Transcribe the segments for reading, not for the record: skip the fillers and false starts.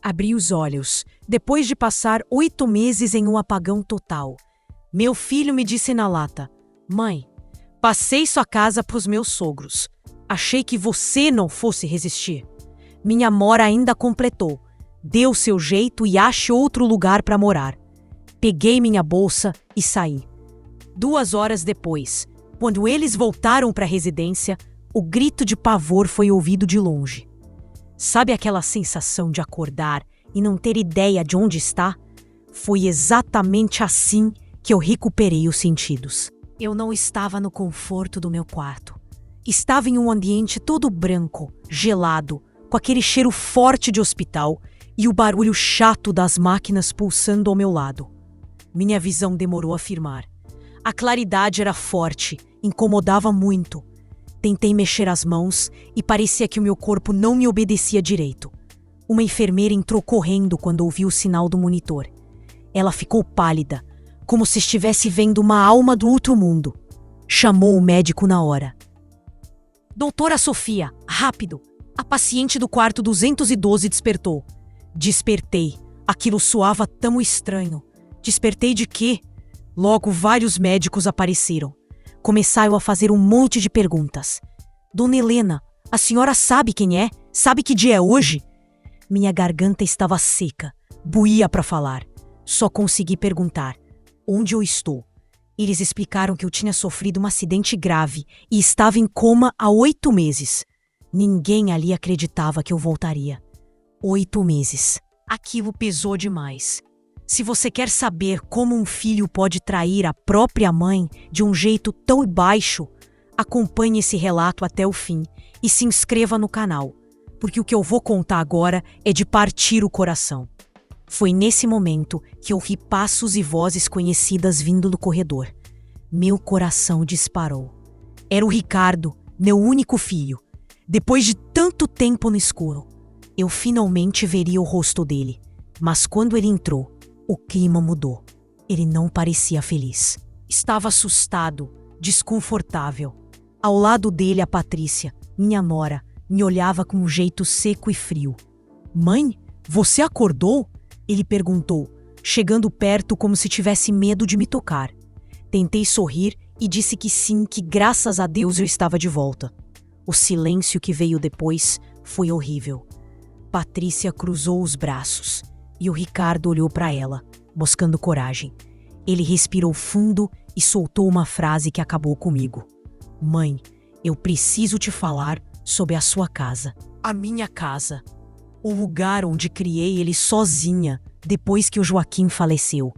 Abri os olhos, depois de passar 8 meses em um apagão total. Meu filho me disse na lata: "Mãe, passei sua casa pros meus sogros. Achei que você não fosse resistir." Minha mora ainda completou: "Dê o seu jeito e ache outro lugar para morar." Peguei minha bolsa e saí. 2 horas depois, quando eles voltaram para a residência, o grito de pavor foi ouvido de longe. Sabe aquela sensação de acordar e não ter ideia de onde está? Foi exatamente assim que eu recuperei os sentidos. Eu não estava no conforto do meu quarto. Estava em um ambiente todo branco, gelado, com aquele cheiro forte de hospital e o barulho chato das máquinas pulsando ao meu lado. Minha visão demorou a firmar. A claridade era forte, incomodava muito. Tentei mexer as mãos e parecia que o meu corpo não me obedecia direito. Uma enfermeira entrou correndo quando ouviu o sinal do monitor. Ela ficou pálida, como se estivesse vendo uma alma do outro mundo. Chamou o médico na hora. "Doutora Sofia, rápido!" A paciente do quarto 212 despertou. Despertei. Aquilo soava tão estranho. Despertei de quê? Logo, vários médicos apareceram. Começaram a fazer um monte de perguntas. "Dona Helena, a senhora sabe quem é? Sabe que dia é hoje?" Minha garganta estava seca. Buía para falar. Só consegui perguntar: "Onde eu estou?" Eles explicaram que eu tinha sofrido um acidente grave e estava em coma há 8 meses. Ninguém ali acreditava que eu voltaria. 8 meses. Aquilo pesou demais. Se você quer saber como um filho pode trair a própria mãe de um jeito tão baixo, acompanhe esse relato até o fim e se inscreva no canal, porque o que eu vou contar agora é de partir o coração. Foi nesse momento que ouvi passos e vozes conhecidas vindo do corredor. Meu coração disparou. Era o Ricardo, meu único filho. Depois de tanto tempo no escuro, eu finalmente veria o rosto dele. Mas quando ele entrou, o clima mudou. Ele não parecia feliz. Estava assustado, desconfortável. Ao lado dele, a Patrícia, minha nora, me olhava com um jeito seco e frio. "Mãe, você acordou?" ele perguntou, chegando perto como se tivesse medo de me tocar. Tentei sorrir e disse que sim, que graças a Deus eu estava de volta. O silêncio que veio depois foi horrível. Patrícia cruzou os braços e o Ricardo olhou para ela, buscando coragem. Ele respirou fundo e soltou uma frase que acabou comigo. "Mãe, eu preciso te falar sobre a sua casa. A minha casa. O lugar onde criei ele sozinha depois que o Joaquim faleceu.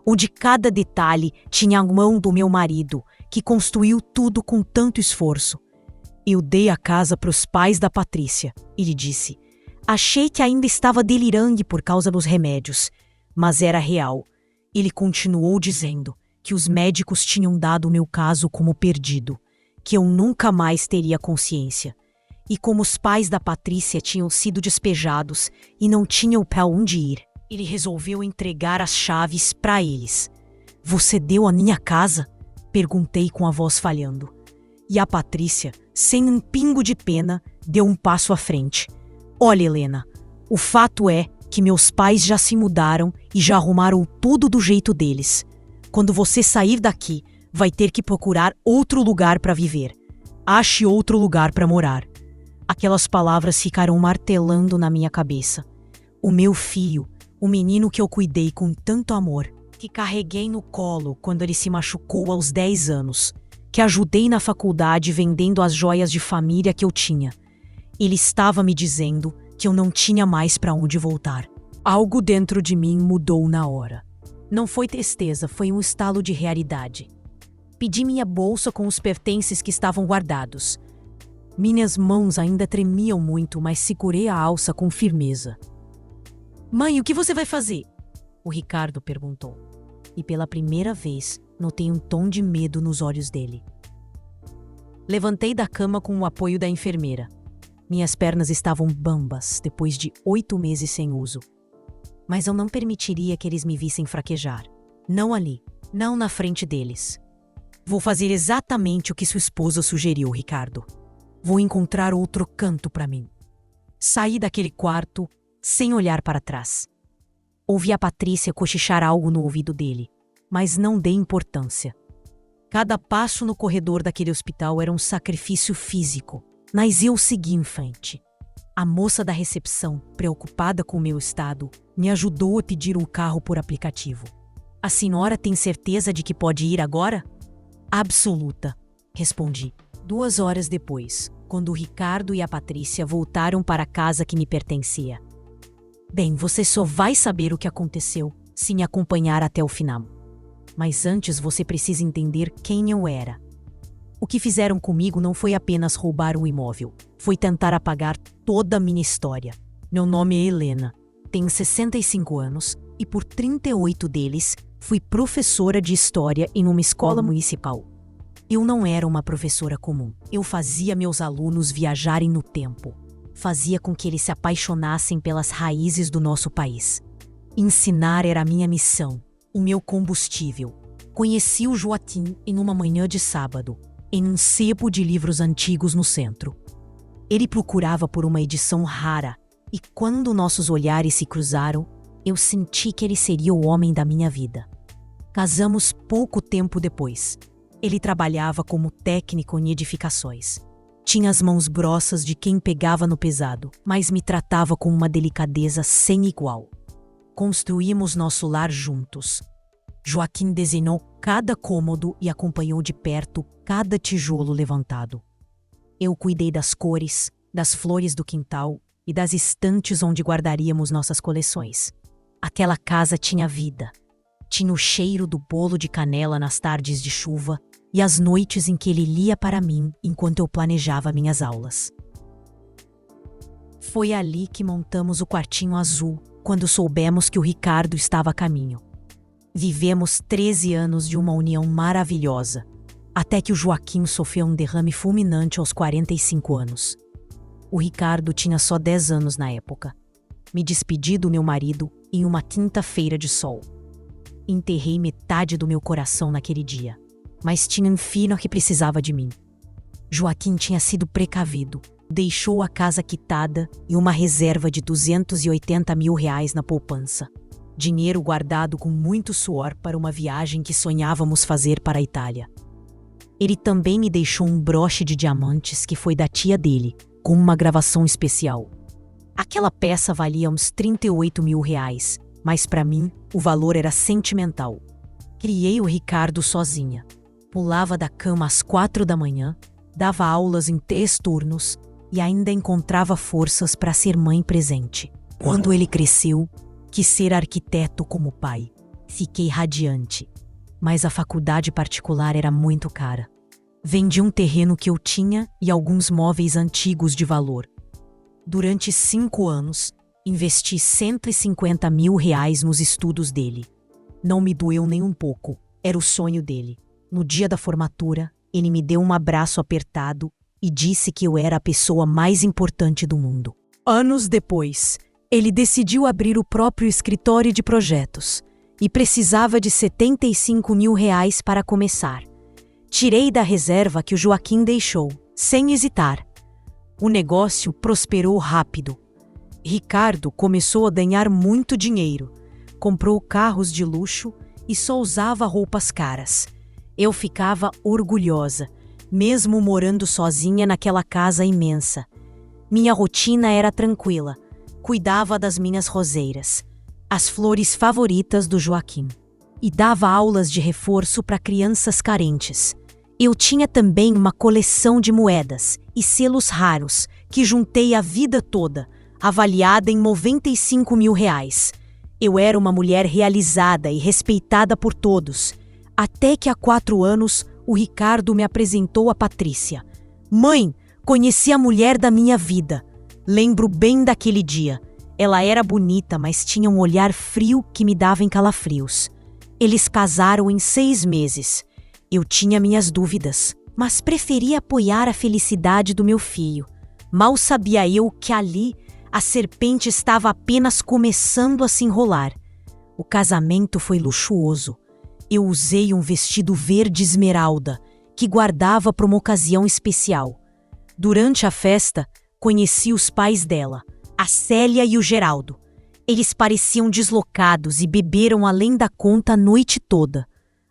Onde cada detalhe tinha a mão do meu marido, que construiu tudo com tanto esforço. Eu dei a casa para os pais da Patrícia", ele disse. "Achei que ainda estava delirando por causa dos remédios, mas era real." Ele continuou dizendo que os médicos tinham dado o meu caso como perdido, que eu nunca mais teria consciência. E como os pais da Patrícia tinham sido despejados e não tinham para onde ir, ele resolveu entregar as chaves para eles. "Você deu a minha casa?" perguntei com a voz falhando. E a Patrícia, sem um pingo de pena, deu um passo à frente. "Olha, Helena, o fato é que meus pais já se mudaram e já arrumaram tudo do jeito deles. Quando você sair daqui, vai ter que procurar outro lugar para viver. Ache outro lugar para morar." Aquelas palavras ficaram martelando na minha cabeça. O meu filho, o menino que eu cuidei com tanto amor, que carreguei no colo quando ele se machucou aos 10 anos, que ajudei na faculdade vendendo as joias de família que eu tinha. Ele estava me dizendo que eu não tinha mais para onde voltar. Algo dentro de mim mudou na hora. Não foi tristeza, foi um estalo de realidade. Pedi minha bolsa com os pertences que estavam guardados. Minhas mãos ainda tremiam muito, mas segurei a alça com firmeza. "Mãe, o que você vai fazer?" o Ricardo perguntou. E pela primeira vez, notei um tom de medo nos olhos dele. Levantei da cama com o apoio da enfermeira. Minhas pernas estavam bambas depois de 8 meses sem uso. Mas eu não permitiria que eles me vissem fraquejar. Não ali, não na frente deles. "Vou fazer exatamente o que sua esposa sugeriu, Ricardo. Vou encontrar outro canto para mim." Saí daquele quarto sem olhar para trás. Ouvi a Patrícia cochichar algo no ouvido dele, mas não dei importância. Cada passo no corredor daquele hospital era um sacrifício físico, mas eu segui em frente. A moça da recepção, preocupada com o meu estado, me ajudou a pedir o carro por aplicativo. A senhora tem certeza de que pode ir agora? Absoluta, respondi. 2 horas depois, quando o Ricardo e a Patrícia voltaram para a casa que me pertencia. Bem, você só vai saber o que aconteceu se me acompanhar até o final. Mas antes você precisa entender quem eu era. O que fizeram comigo não foi apenas roubar o imóvel, foi tentar apagar toda a minha história. Meu nome é Helena, tenho 65 anos e por 38 deles fui professora de história em uma escola municipal. Eu não era uma professora comum, eu fazia meus alunos viajarem no tempo. Fazia com que eles se apaixonassem pelas raízes do nosso país. Ensinar era a minha missão, o meu combustível. Conheci o Joaquim em uma manhã de sábado, em um sebo de livros antigos no centro. Ele procurava por uma edição rara, e quando nossos olhares se cruzaram, eu senti que ele seria o homem da minha vida. Casamos pouco tempo depois. Ele trabalhava como técnico em edificações. Tinha as mãos grossas de quem pegava no pesado, mas me tratava com uma delicadeza sem igual. Construímos nosso lar juntos. Joaquim desenhou cada cômodo e acompanhou de perto cada tijolo levantado. Eu cuidei das cores, das flores do quintal e das estantes onde guardaríamos nossas coleções. Aquela casa tinha vida. Tinha o cheiro do bolo de canela nas tardes de chuva e as noites em que ele lia para mim enquanto eu planejava minhas aulas. Foi ali que montamos o quartinho azul, quando soubemos que o Ricardo estava a caminho. Vivemos 13 anos de uma união maravilhosa, até que o Joaquim sofreu um derrame fulminante aos 45 anos. O Ricardo tinha só 10 anos na época. Me despedi do meu marido em uma quinta-feira de sol. Enterrei metade do meu coração naquele dia, mas tinha um filho que precisava de mim. Joaquim tinha sido precavido, deixou a casa quitada e uma reserva de R$280 mil na poupança. Dinheiro guardado com muito suor para uma viagem que sonhávamos fazer para a Itália. Ele também me deixou um broche de diamantes que foi da tia dele, com uma gravação especial. Aquela peça valia uns R$38 mil, mas para mim o valor era sentimental. Criei o Ricardo sozinha. Pulava da cama às 4 da manhã, dava aulas em 3 turnos e ainda encontrava forças para ser mãe presente. Quando ele cresceu, quis ser arquiteto como pai. Fiquei radiante, mas a faculdade particular era muito cara. Vendi um terreno que eu tinha e alguns móveis antigos de valor. Durante 5 anos, investi R$150 mil nos estudos dele. Não me doeu nem um pouco, era o sonho dele. No dia da formatura, ele me deu um abraço apertado e disse que eu era a pessoa mais importante do mundo. Anos depois, ele decidiu abrir o próprio escritório de projetos e precisava de R$75 mil para começar. Tirei da reserva que o Joaquim deixou, sem hesitar. O negócio prosperou rápido. Ricardo começou a ganhar muito dinheiro, comprou carros de luxo e só usava roupas caras. Eu ficava orgulhosa, mesmo morando sozinha naquela casa imensa. Minha rotina era tranquila, cuidava das minhas roseiras, as flores favoritas do Joaquim, e dava aulas de reforço para crianças carentes. Eu tinha também uma coleção de moedas e selos raros que juntei a vida toda, avaliada em R$95 mil. Eu era uma mulher realizada e respeitada por todos, até que há 4 anos o Ricardo me apresentou a Patrícia. Mãe, conheci a mulher da minha vida. Lembro bem daquele dia. Ela era bonita, mas tinha um olhar frio que me dava em calafrios. Eles casaram em 6 meses. Eu tinha minhas dúvidas, mas preferia apoiar a felicidade do meu filho. Mal sabia eu que ali a serpente estava apenas começando a se enrolar. O casamento foi luxuoso. Eu usei um vestido verde esmeralda, que guardava para uma ocasião especial. Durante a festa, conheci os pais dela, a Célia e o Geraldo. Eles pareciam deslocados e beberam além da conta a noite toda.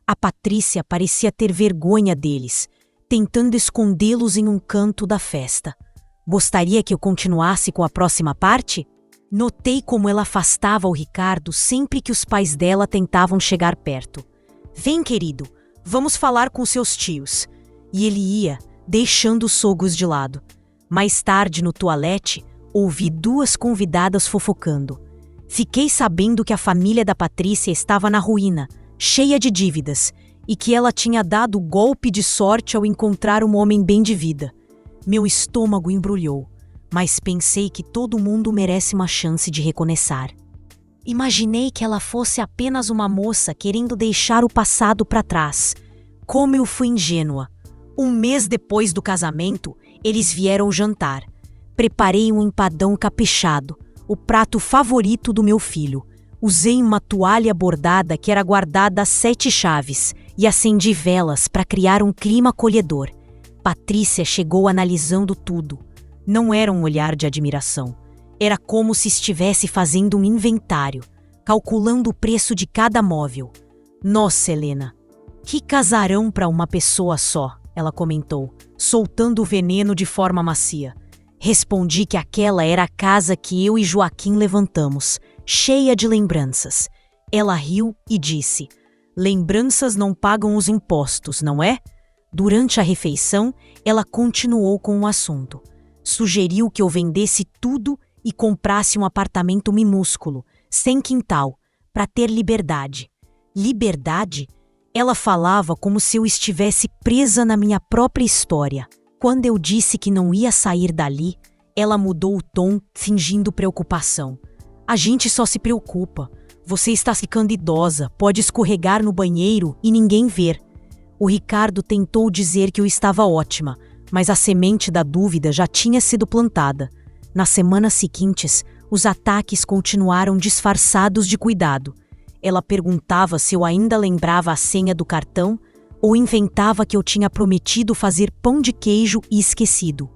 A Patrícia parecia ter vergonha deles, tentando escondê-los em um canto da festa. Gostaria que eu continuasse com a próxima parte? Notei como ela afastava o Ricardo sempre que os pais dela tentavam chegar perto. Vem, querido, vamos falar com seus tios. E ele ia, deixando os sogros de lado. Mais tarde, no toalete, ouvi duas convidadas fofocando. Fiquei sabendo que a família da Patrícia estava na ruína, cheia de dívidas, e que ela tinha dado golpe de sorte ao encontrar um homem bem de vida. Meu estômago embrulhou, mas pensei que todo mundo merece uma chance de recomeçar. Imaginei que ela fosse apenas uma moça querendo deixar o passado para trás. Como eu fui ingênua. Um mês depois do casamento, eles vieram jantar. Preparei um empadão caprichado, o prato favorito do meu filho. Usei uma toalha bordada que era guardada a 7 chaves e acendi velas para criar um clima acolhedor. Patrícia chegou analisando tudo. Não era um olhar de admiração. Era como se estivesse fazendo um inventário, calculando o preço de cada móvel. Nossa, Helena, que casarão para uma pessoa só, ela comentou, soltando o veneno de forma macia. Respondi que aquela era a casa que eu e Joaquim levantamos, cheia de lembranças. Ela riu e disse: lembranças não pagam os impostos, não é? Durante a refeição, ela continuou com o assunto. Sugeriu que eu vendesse tudo e comprasse um apartamento minúsculo, sem quintal, para ter liberdade. Liberdade? Ela falava como se eu estivesse presa na minha própria história. Quando eu disse que não ia sair dali, ela mudou o tom, fingindo preocupação. A gente só se preocupa. Você está ficando idosa, pode escorregar no banheiro e ninguém ver. O Ricardo tentou dizer que eu estava ótima, mas a semente da dúvida já tinha sido plantada. Nas semanas seguintes, os ataques continuaram disfarçados de cuidado. Ela perguntava se eu ainda lembrava a senha do cartão ou inventava que eu tinha prometido fazer pão de queijo e esquecido.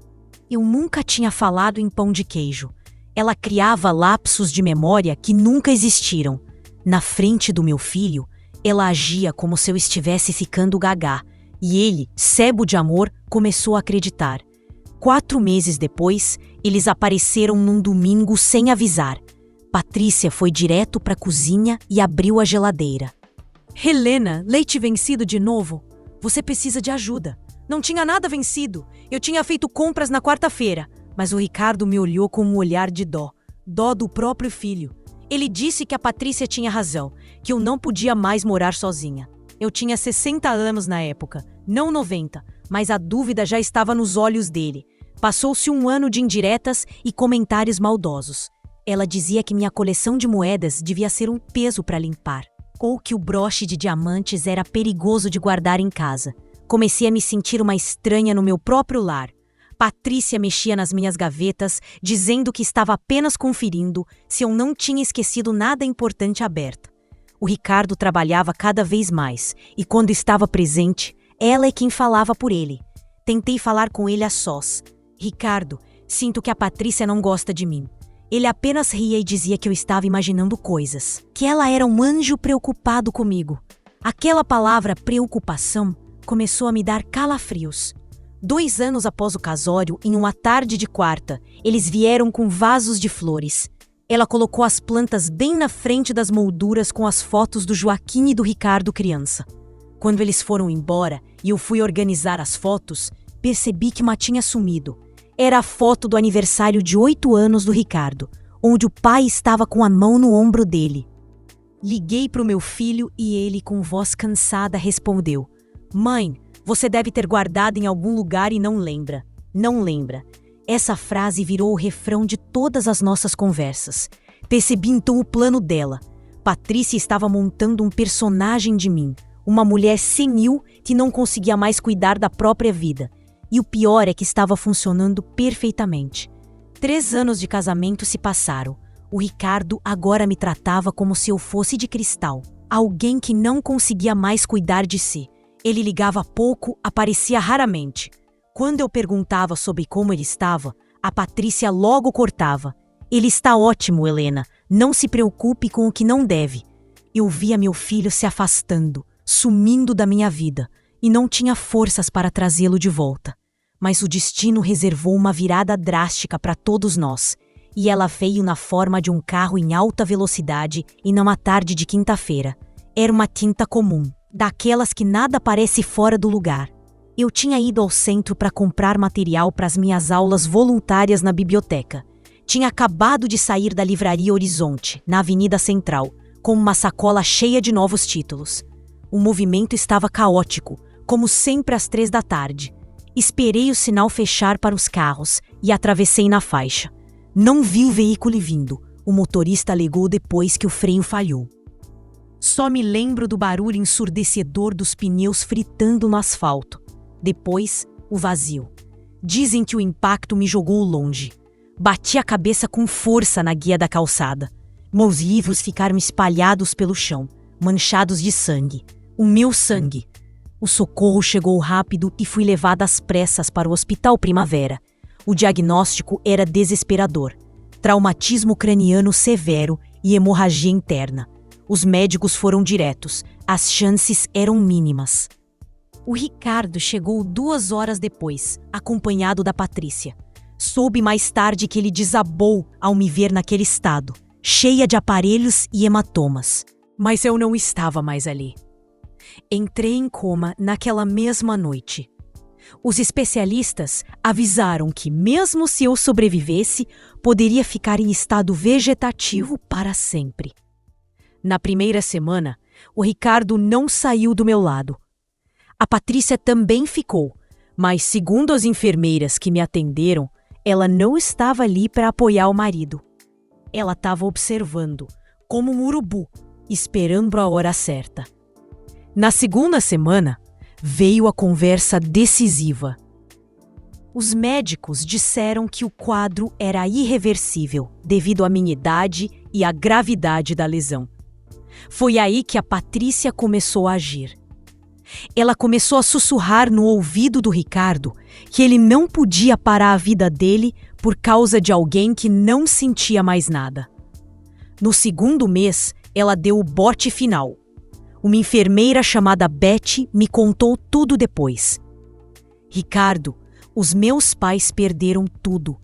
Eu nunca tinha falado em pão de queijo. Ela criava lapsos de memória que nunca existiram. Na frente do meu filho, ela agia como se eu estivesse ficando gagá, e ele, cego de amor, começou a acreditar. 4 meses depois, eles apareceram num domingo sem avisar. Patrícia foi direto para a cozinha e abriu a geladeira. Helena, leite vencido de novo? Você precisa de ajuda. Não tinha nada vencido. Eu tinha feito compras na quarta-feira, mas o Ricardo me olhou com um olhar de dó. Dó do próprio filho. Ele disse que a Patrícia tinha razão, que eu não podia mais morar sozinha. Eu tinha 60 anos na época, não 90, mas a dúvida já estava nos olhos dele. Passou-se um ano de indiretas e comentários maldosos. Ela dizia que minha coleção de moedas devia ser um peso para limpar, ou que o broche de diamantes era perigoso de guardar em casa. Comecei a me sentir uma estranha no meu próprio lar. Patrícia mexia nas minhas gavetas, dizendo que estava apenas conferindo se eu não tinha esquecido nada importante aberto. O Ricardo trabalhava cada vez mais, e quando estava presente, ela é quem falava por ele. Tentei falar com ele a sós. Ricardo, sinto que a Patrícia não gosta de mim. Ele apenas ria e dizia que eu estava imaginando coisas, que ela era um anjo preocupado comigo. Aquela palavra preocupação começou a me dar calafrios. 2 anos após o casório, em uma tarde de quarta, eles vieram com vasos de flores. Ela colocou as plantas bem na frente das molduras com as fotos do Joaquim e do Ricardo criança. Quando eles foram embora e eu fui organizar as fotos, percebi que uma tinha sumido. Era a foto do aniversário de 8 anos do Ricardo, onde o pai estava com a mão no ombro dele. Liguei para o meu filho e ele, com voz cansada, respondeu: Mãe, você deve ter guardado em algum lugar e não lembra. Não lembra. Essa frase virou o refrão de todas as nossas conversas. Percebi então o plano dela. Patrícia estava montando um personagem de mim, uma mulher senil que não conseguia mais cuidar da própria vida. E o pior é que estava funcionando perfeitamente. 3 anos de casamento se passaram. O Ricardo agora me tratava como se eu fosse de cristal. Alguém que não conseguia mais cuidar de si. Ele ligava pouco, aparecia raramente. Quando eu perguntava sobre como ele estava, a Patrícia logo cortava. Ele está ótimo, Helena. Não se preocupe com o que não deve. Eu via meu filho se afastando, sumindo da minha vida, e não tinha forças para trazê-lo de volta. Mas o destino reservou uma virada drástica para todos nós, e ela veio na forma de um carro em alta velocidade e numa tarde de quinta-feira. Era uma tinta comum, daquelas que nada parece fora do lugar. Eu tinha ido ao centro para comprar material para as minhas aulas voluntárias na biblioteca. Tinha acabado de sair da livraria Horizonte, na Avenida Central, com uma sacola cheia de novos títulos. O movimento estava caótico, como sempre às 3 da tarde. Esperei o sinal fechar para os carros e atravessei na faixa. Não vi o veículo vindo. O motorista alegou depois que o freio falhou. Só me lembro do barulho ensurdecedor dos pneus fritando no asfalto. Depois, o vazio. Dizem que o impacto me jogou longe. Bati a cabeça com força na guia da calçada. Meus livros ficaram espalhados pelo chão, manchados de sangue. O meu sangue. O socorro chegou rápido e fui levada às pressas para o Hospital Primavera. O diagnóstico era desesperador. Traumatismo craniano severo e hemorragia interna. Os médicos foram diretos. As chances eram mínimas. O Ricardo chegou 2 horas depois, acompanhado da Patrícia. Soube mais tarde que ele desabou ao me ver naquele estado, cheia de aparelhos e hematomas. Mas eu não estava mais ali. Entrei em coma naquela mesma noite. Os especialistas avisaram que, mesmo se eu sobrevivesse, poderia ficar em estado vegetativo para sempre. Na primeira semana, o Ricardo não saiu do meu lado. A Patrícia também ficou, mas, segundo as enfermeiras que me atenderam, ela não estava ali para apoiar o marido. Ela estava observando, como um urubu, esperando a hora certa. Na segunda semana, veio a conversa decisiva. Os médicos disseram que o quadro era irreversível devido à minha idade e à gravidade da lesão. Foi aí que a Patrícia começou a agir. Ela começou a sussurrar no ouvido do Ricardo que ele não podia parar a vida dele por causa de alguém que não sentia mais nada. No segundo mês, ela deu o bote final. Uma enfermeira chamada Betty me contou tudo depois. Ricardo, os meus pais perderam tudo.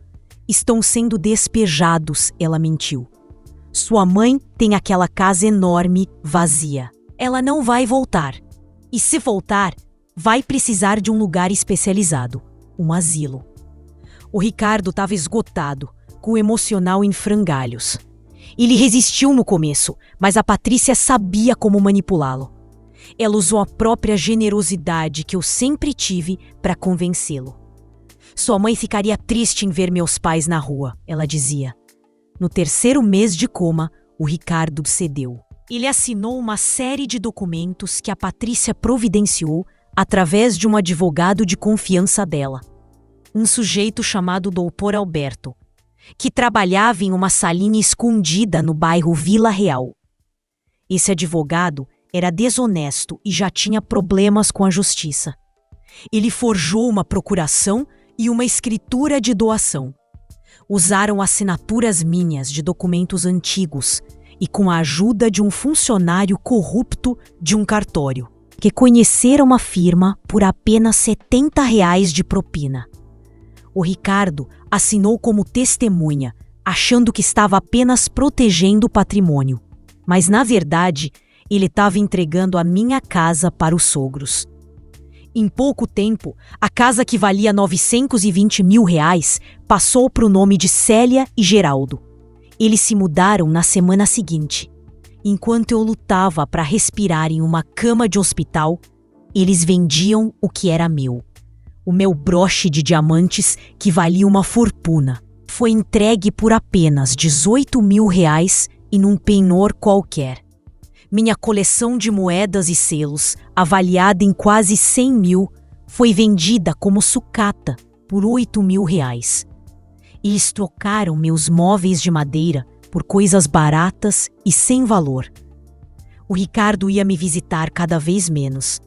Estão sendo despejados, ela mentiu. Sua mãe tem aquela casa enorme, vazia. Ela não vai voltar. E se voltar, vai precisar de um lugar especializado, um asilo. O Ricardo estava esgotado, com o emocional em frangalhos. Ele resistiu no começo, mas a Patrícia sabia como manipulá-lo. Ela usou a própria generosidade que eu sempre tive para convencê-lo. Sua mãe ficaria triste em ver meus pais na rua, ela dizia. No terceiro mês de coma, o Ricardo cedeu. Ele assinou uma série de documentos que a Patrícia providenciou através de um advogado de confiança dela. Um sujeito chamado Dr. Alberto, que trabalhava em uma salinha escondida no bairro Vila Real. Esse advogado era desonesto e já tinha problemas com a justiça. Ele forjou uma procuração e uma escritura de doação. Usaram assinaturas minhas de documentos antigos e com a ajuda de um funcionário corrupto de um cartório, que conheceram a firma por apenas R$70 de propina. O Ricardo assinou como testemunha, achando que estava apenas protegendo o patrimônio. Mas, na verdade, ele estava entregando a minha casa para os sogros. Em pouco tempo, a casa que valia R$920 mil passou para o nome de Célia e Geraldo. Eles se mudaram na semana seguinte. Enquanto eu lutava para respirar em uma cama de hospital, eles vendiam o que era meu. O meu broche de diamantes, que valia uma fortuna, foi entregue por apenas R$18 mil e num penhor qualquer. Minha coleção de moedas e selos, avaliada em quase 100 mil, foi vendida como sucata por R$8 mil. Eles trocaram meus móveis de madeira por coisas baratas e sem valor. O Ricardo ia me visitar cada vez menos.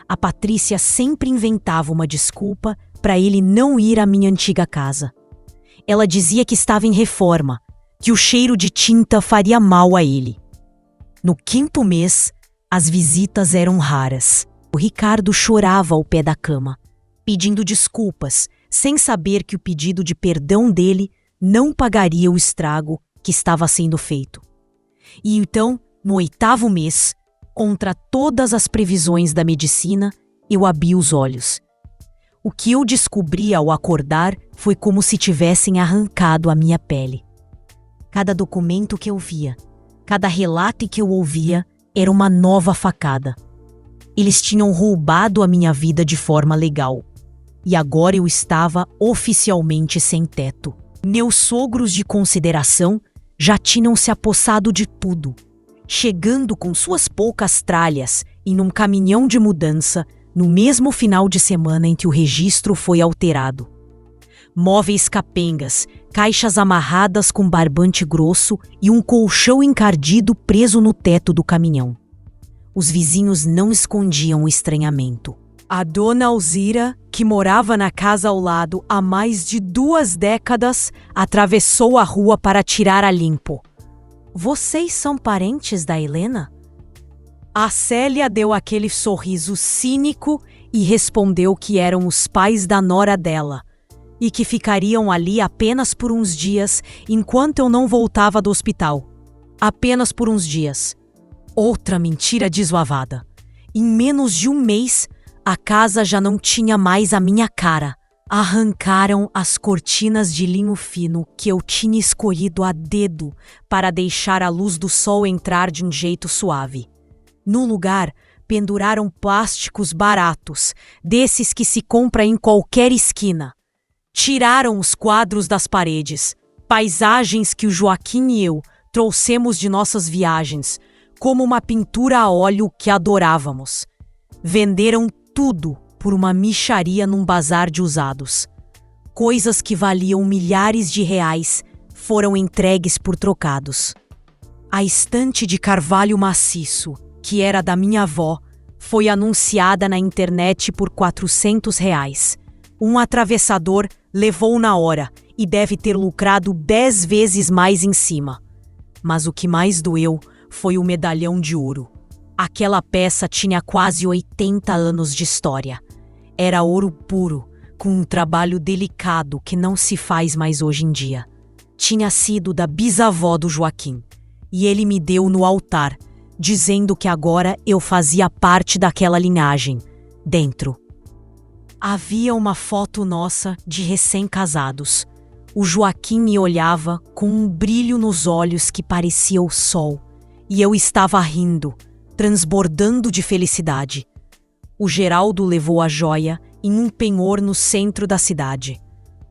A Patrícia sempre inventava uma desculpa para ele não ir à minha antiga casa. Ela dizia que estava em reforma, que o cheiro de tinta faria mal a ele. No 5º mês, as visitas eram raras. O Ricardo chorava ao pé da cama, pedindo desculpas, sem saber que o pedido de perdão dele não pagaria o estrago que estava sendo feito. E então, no 8º mês, contra todas as previsões da medicina, eu abri os olhos. O que eu descobri ao acordar foi como se tivessem arrancado a minha pele. Cada documento que eu via, cada relato que eu ouvia, era uma nova facada. Eles tinham roubado a minha vida de forma legal. E agora eu estava oficialmente sem teto. Meus sogros de consideração já tinham se apossado de tudo, chegando com suas poucas tralhas em um caminhão de mudança no mesmo final de semana em que o registro foi alterado. Móveis capengas, caixas amarradas com barbante grosso e um colchão encardido preso no teto do caminhão. Os vizinhos não escondiam o estranhamento. A dona Alzira, que morava na casa ao lado há mais de 2 décadas, atravessou a rua para tirar a limpo. "Vocês são parentes da Helena?" A Célia deu aquele sorriso cínico e respondeu que eram os pais da nora dela e que ficariam ali apenas por uns dias enquanto eu não voltava do hospital. Apenas por uns dias. Outra mentira desuavada. Em menos de um mês, a casa já não tinha mais a minha cara. Arrancaram as cortinas de linho fino que eu tinha escolhido a dedo para deixar a luz do sol entrar de um jeito suave. No lugar, penduraram plásticos baratos, desses que se compra em qualquer esquina. Tiraram os quadros das paredes, paisagens que o Joaquim e eu trouxemos de nossas viagens, como uma pintura a óleo que adorávamos. Venderam tudo por uma mixaria num bazar de usados. Coisas que valiam milhares de reais foram entregues por trocados. A estante de carvalho maciço, que era da minha avó, foi anunciada na internet por R$ 400. Um atravessador levou na hora e deve ter lucrado 10 vezes mais em cima. Mas o que mais doeu foi o medalhão de ouro. Aquela peça tinha quase 80 anos de história. Era ouro puro, com um trabalho delicado que não se faz mais hoje em dia. Tinha sido da bisavó do Joaquim, e ele me deu no altar, dizendo que agora eu fazia parte daquela linhagem, dentro. Havia uma foto nossa de recém-casados. O Joaquim me olhava com um brilho nos olhos que parecia o sol, e eu estava rindo, transbordando de felicidade. O Geraldo levou a joia em um penhor no centro da cidade.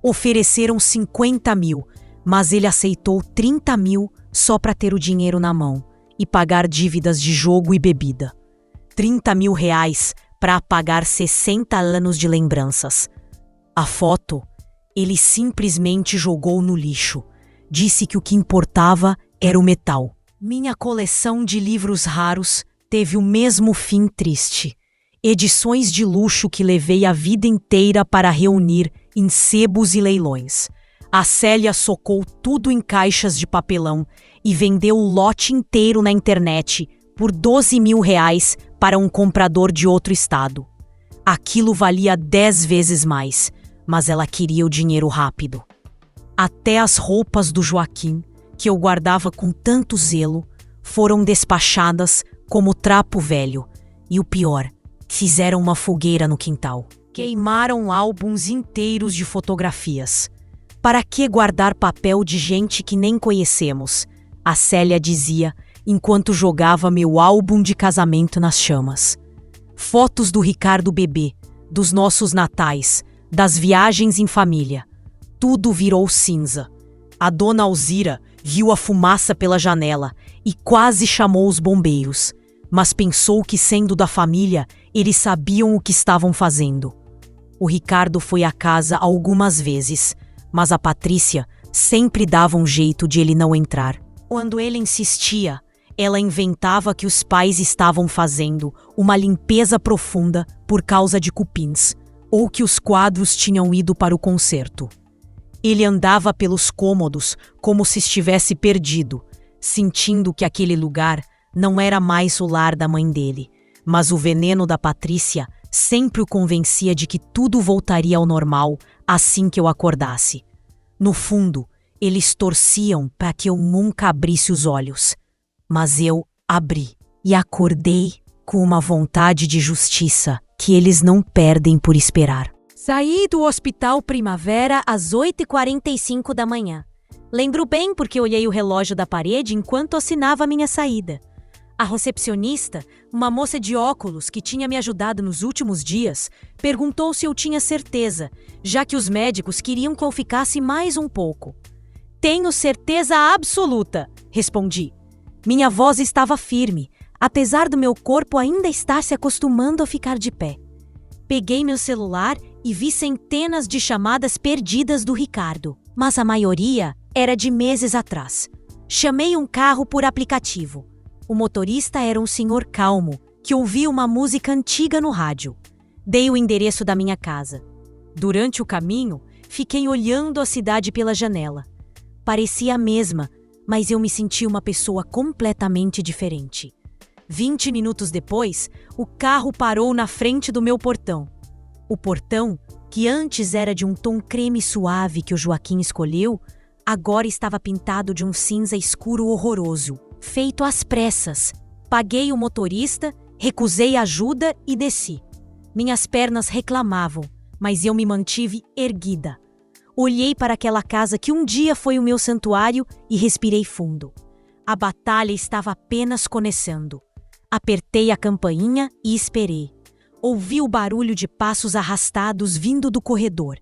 Ofereceram 50 mil, mas ele aceitou 30 mil só para ter o dinheiro na mão e pagar dívidas de jogo e bebida. 30 mil reais para apagar 60 anos de lembranças. A foto, ele simplesmente jogou no lixo. Disse que o que importava era o metal. Minha coleção de livros raros teve o mesmo fim triste. Edições de luxo que levei a vida inteira para reunir em sebos e leilões. A Célia socou tudo em caixas de papelão e vendeu o lote inteiro na internet por 12 mil reais para um comprador de outro estado. Aquilo valia 10 vezes mais, mas ela queria o dinheiro rápido. Até as roupas do Joaquim, que eu guardava com tanto zelo, foram despachadas como trapo velho. E o pior, fizeram uma fogueira no quintal. Queimaram álbuns inteiros de fotografias. Para que guardar papel de gente que nem conhecemos? A Célia dizia, enquanto jogava meu álbum de casamento nas chamas. Fotos do Ricardo bebê, dos nossos natais, das viagens em família. Tudo virou cinza. A dona Alzira viu a fumaça pela janela e quase chamou os bombeiros, mas pensou que, sendo da família, eles sabiam o que estavam fazendo. O Ricardo foi à casa algumas vezes, mas a Patrícia sempre dava um jeito de ele não entrar. Quando ele insistia, ela inventava que os pais estavam fazendo uma limpeza profunda por causa de cupins, ou que os quadros tinham ido para o concerto. Ele andava pelos cômodos como se estivesse perdido, sentindo que aquele lugar não era mais o lar da mãe dele, mas o veneno da Patrícia sempre o convencia de que tudo voltaria ao normal assim que eu acordasse. No fundo, eles torciam para que eu nunca abrisse os olhos. Mas eu abri e acordei com uma vontade de justiça que eles não perdem por esperar. Saí do Hospital Primavera às 8h45 da manhã. Lembro bem porque olhei o relógio da parede enquanto assinava a minha saída. A recepcionista, uma moça de óculos que tinha me ajudado nos últimos dias, perguntou se eu tinha certeza, já que os médicos queriam que eu ficasse mais um pouco. Tenho certeza absoluta, respondi. Minha voz estava firme, apesar do meu corpo ainda estar se acostumando a ficar de pé. Peguei meu celular e vi centenas de chamadas perdidas do Ricardo, mas a maioria era de meses atrás. Chamei um carro por aplicativo. O motorista era um senhor calmo, que ouvia uma música antiga no rádio. Dei o endereço da minha casa. Durante o caminho, fiquei olhando a cidade pela janela. Parecia a mesma, mas eu me senti uma pessoa completamente diferente. 20 minutos depois, o carro parou na frente do meu portão. O portão, que antes era de um tom creme suave que o Joaquim escolheu, agora estava pintado de um cinza escuro horroroso, feito às pressas. Paguei o motorista, recusei ajuda e desci. Minhas pernas reclamavam, mas eu me mantive erguida. Olhei para aquela casa que um dia foi o meu santuário e respirei fundo. A batalha estava apenas começando. Apertei a campainha e esperei. Ouvi o barulho de passos arrastados vindo do corredor.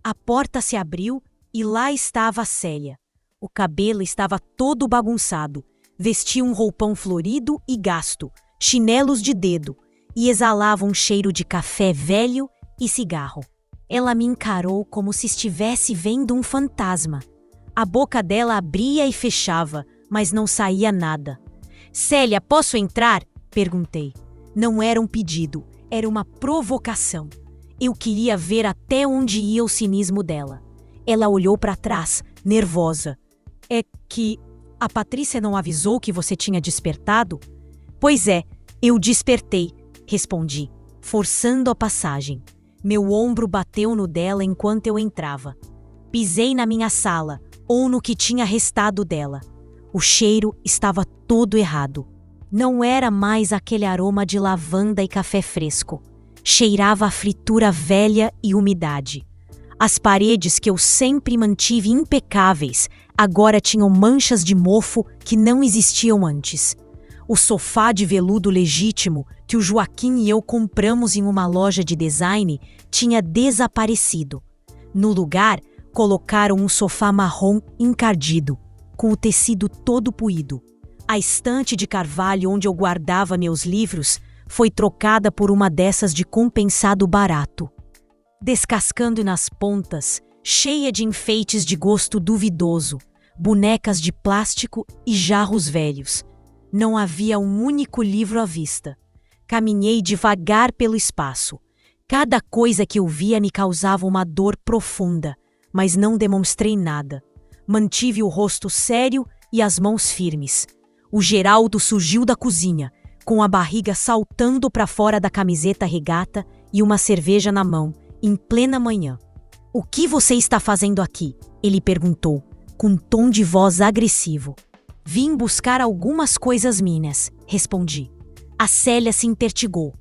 A porta se abriu e lá estava a Célia. O cabelo estava todo bagunçado. Vestia um roupão florido e gasto, chinelos de dedo, e exalava um cheiro de café velho e cigarro. Ela me encarou como se estivesse vendo um fantasma. A boca dela abria e fechava, mas não saía nada. Célia, posso entrar? Perguntei. Não era um pedido, era uma provocação. Eu queria ver até onde ia o cinismo dela. Ela olhou para trás, nervosa. É que a Patrícia não avisou que você tinha despertado? Pois é, eu despertei, respondi, forçando a passagem. Meu ombro bateu no dela enquanto eu entrava. Pisei na minha sala, ou no que tinha restado dela. O cheiro estava todo errado. Não era mais aquele aroma de lavanda e café fresco. Cheirava a fritura velha e umidade. As paredes que eu sempre mantive impecáveis agora tinham manchas de mofo que não existiam antes. O sofá de veludo legítimo que o Joaquim e eu compramos em uma loja de design tinha desaparecido. No lugar, colocaram um sofá marrom encardido, com o tecido todo puído. A estante de carvalho onde eu guardava meus livros foi trocada por uma dessas de compensado barato. Descascando nas pontas, cheia de enfeites de gosto duvidoso, bonecas de plástico e jarros velhos. Não havia um único livro à vista. Caminhei devagar pelo espaço. Cada coisa que eu via me causava uma dor profunda, mas não demonstrei nada. Mantive o rosto sério e as mãos firmes. O Geraldo surgiu da cozinha, com a barriga saltando para fora da camiseta regata e uma cerveja na mão, em plena manhã. "O que você está fazendo aqui?" ele perguntou, com um tom de voz agressivo. "Vim buscar algumas coisas minhas", respondi. A Célia se impertigou.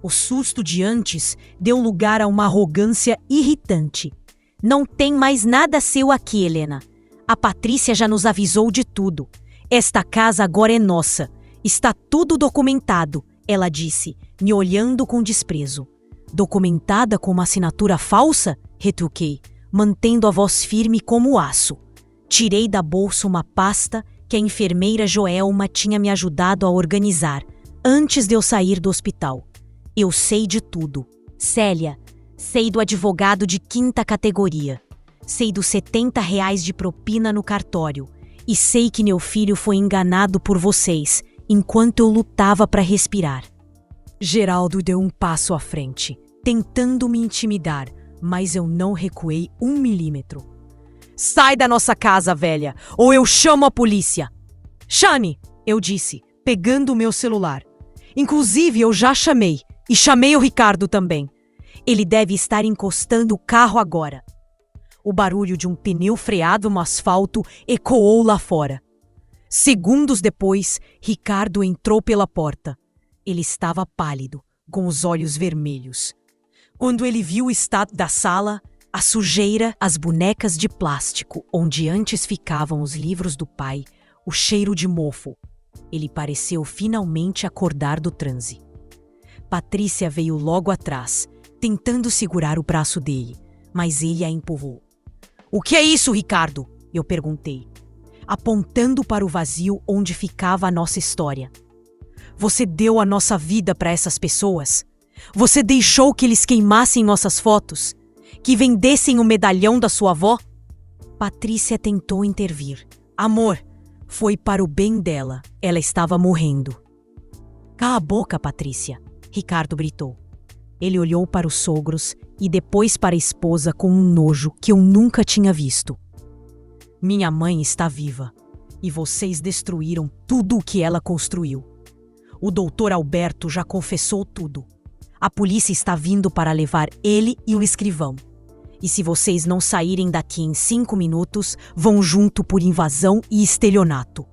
O susto de antes deu lugar a uma arrogância irritante. "Não tem mais nada seu aqui, Helena. A Patrícia já nos avisou de tudo. Esta casa agora é nossa. Está tudo documentado", ela disse, me olhando com desprezo. "Documentada com uma assinatura falsa?", retruquei, mantendo a voz firme como aço. Tirei da bolsa uma pasta que a enfermeira Joelma tinha me ajudado a organizar antes de eu sair do hospital. "Eu sei de tudo. Célia, sei do advogado de 5ª categoria. Sei dos R$ 70 de propina no cartório. E sei que meu filho foi enganado por vocês enquanto eu lutava para respirar." Geraldo deu um passo à frente, tentando me intimidar, mas eu não recuei 1 milímetro. Sai da nossa casa, velha, ou eu chamo a polícia. Shane, eu disse, pegando o meu celular. Inclusive, eu já chamei, e chamei o Ricardo também. Ele deve estar encostando o carro agora. O barulho de um pneu freado no asfalto ecoou lá fora. Segundos depois, Ricardo entrou pela porta. Ele estava pálido, com os olhos vermelhos. Quando ele viu o estado da sala, a sujeira, as bonecas de plástico onde antes ficavam os livros do pai, o cheiro de mofo, ele pareceu finalmente acordar do transe. Patrícia veio logo atrás, tentando segurar o braço dele, mas ele a empurrou. O que é isso, Ricardo? Eu perguntei, apontando para o vazio onde ficava a nossa história. Você deu a nossa vida para essas pessoas? Você deixou que eles queimassem nossas fotos? Que vendessem o medalhão da sua avó? Patrícia tentou intervir. Amor, foi para o bem dela. Ela estava morrendo. Cala a boca, Patrícia, Ricardo gritou. Ele olhou para os sogros e depois para a esposa com um nojo que eu nunca tinha visto. Minha mãe está viva e vocês destruíram tudo o que ela construiu. O doutor Alberto já confessou tudo. A polícia está vindo para levar ele e o escrivão. E se vocês não saírem daqui em 5 minutos, vão junto por invasão e estelionato.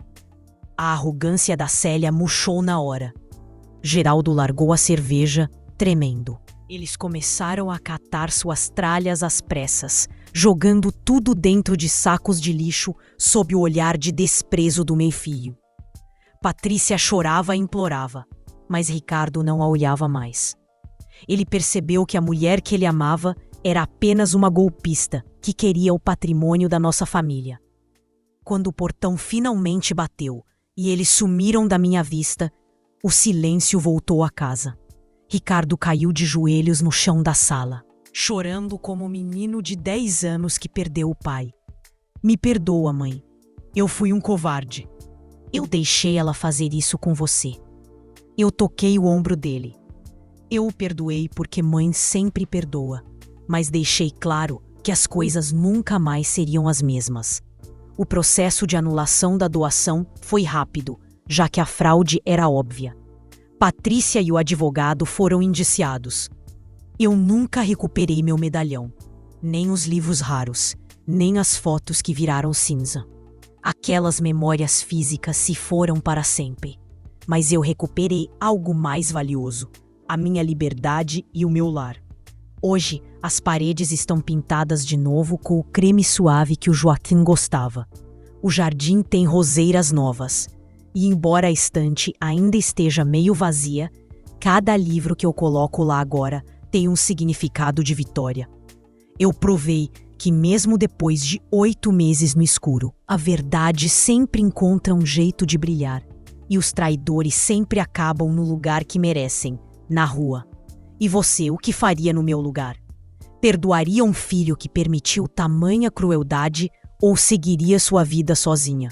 A arrogância da Célia murchou na hora. Geraldo largou a cerveja, tremendo. Eles começaram a catar suas tralhas às pressas, jogando tudo dentro de sacos de lixo sob o olhar de desprezo do meio-fio. Patrícia chorava e implorava, mas Ricardo não a olhava mais. Ele percebeu que a mulher que ele amava era apenas uma golpista que queria o patrimônio da nossa família. Quando o portão finalmente bateu e eles sumiram da minha vista, o silêncio voltou à casa. Ricardo caiu de joelhos no chão da sala, chorando como um menino de 10 anos que perdeu o pai. Me perdoa, mãe. Eu fui um covarde. Eu deixei ela fazer isso com você. Eu toquei o ombro dele. Eu o perdoei porque mãe sempre perdoa, mas deixei claro que as coisas nunca mais seriam as mesmas. O processo de anulação da doação foi rápido, já que a fraude era óbvia. Patrícia e o advogado foram indiciados. Eu nunca recuperei meu medalhão, nem os livros raros, nem as fotos que viraram cinza. Aquelas memórias físicas se foram para sempre, mas eu recuperei algo mais valioso, a minha liberdade e o meu lar. Hoje, as paredes estão pintadas de novo com o creme suave que o Joaquim gostava. O jardim tem roseiras novas. E embora a estante ainda esteja meio vazia, cada livro que eu coloco lá agora tem um significado de vitória. Eu provei que mesmo depois de 8 meses no escuro, a verdade sempre encontra um jeito de brilhar. E os traidores sempre acabam no lugar que merecem, na rua. E você, o que faria no meu lugar? Perdoaria um filho que permitiu tamanha crueldade ou seguiria sua vida sozinha?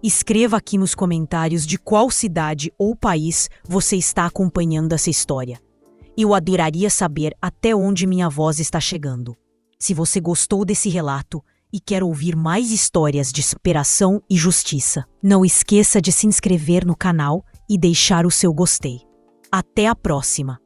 Escreva aqui nos comentários de qual cidade ou país você está acompanhando essa história. Eu adoraria saber até onde minha voz está chegando. Se você gostou desse relato e quer ouvir mais histórias de superação e justiça, não esqueça de se inscrever no canal e deixar o seu gostei. Até a próxima!